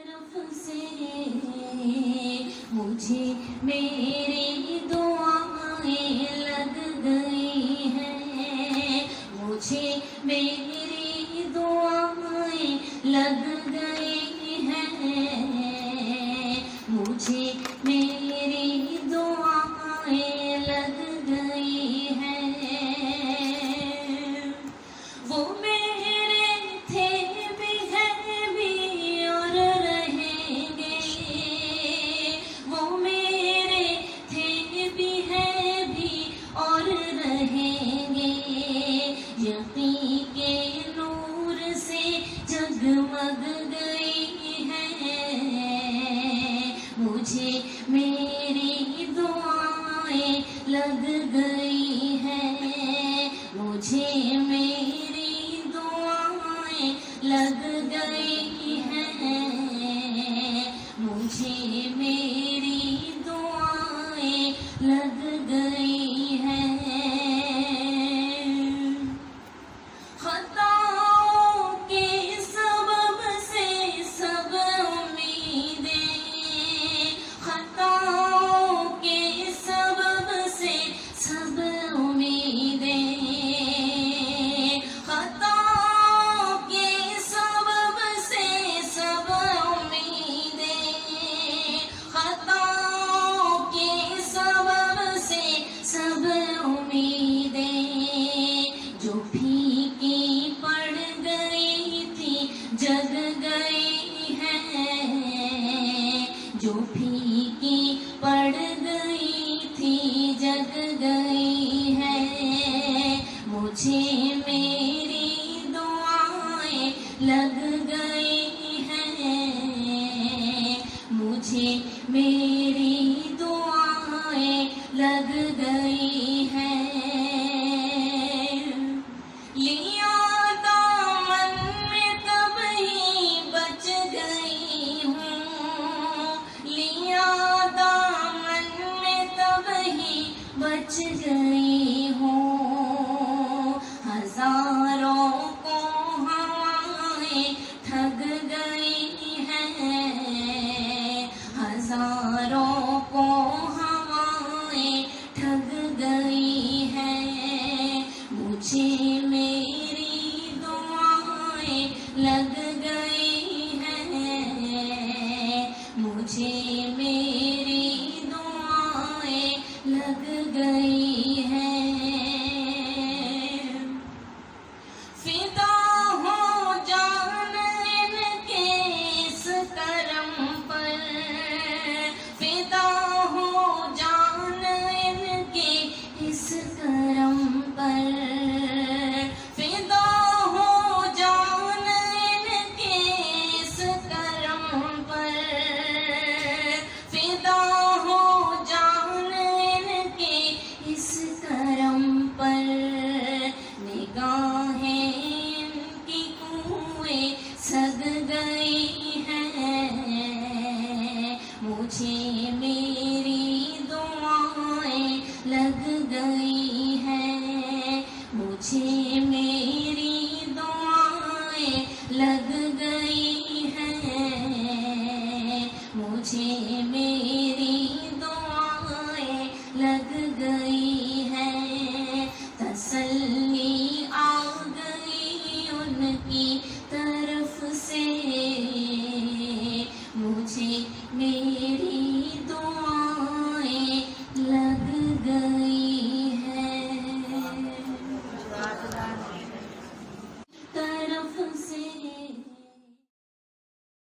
طرف سے مجھے میری دعائیں لگ گئی ہیں، مجھے میری دعائیں لگ گئی ہیں، مجھے میری دعائیں لگ گئی ہیں۔ وہ میرے تھے بھی ہیں بھی اور رہیں گے، وہ میرے تھے بھی ہیں بھی اور رہیں گے، یقین کے نور سے جگمگ گئی ہیں، مجھے میری دعائیں لگ گئی ہیں، مجھے میری دعائیں لگ گئی ہیں، مجھے میری دعائیں لگ گئی ہیں۔ خطاؤں کے سبب سے سب امیدیں، خطاؤں کے سبب سے سب امیدیں، خطاؤں کے سبب سے سب امیدیں، خطاؤں کے سبب سے سب امیدیں، جو پھیکی پڑ گئی تھی جگ گئی ہیں، جو پھیکی پڑ گئی تھی جگ گئی ہیں، مجھے میری دعائیں لگ گئی ہیں، مجھے میری دعائیں لگ گئی ہیں۔ لیا دامن میں تب ہی بچ گئی ہوں، لیا دامن میں تب ہی بچ گئی ہوں، ہزاروں کو ہوائیں ٹھگ گئی ہیں، ہزاروں کو ہوائیں ٹھگ گئی ہیں، مجھے میری دعائیں لگ گئی ہیں، مجھے میری دعائیں لگ گئی ہیں۔ فدا ہو جان ان کے اس کرم پر، فدا ہو جان ان کے اس کرم پر، فدا ہو جان ان کے اس کرم پر، فدا ہو جان ان کے اس کرم پر، نگاہیں ان کی کنویں سگ گئی ہیں، مجھے میری دعائیں لگ گئی ہیں، مجھے میری دعائیں لگ گئی ہیں، مجھے میری دعائیں لگ گئی ہیں، تسلی آ گئی ان کی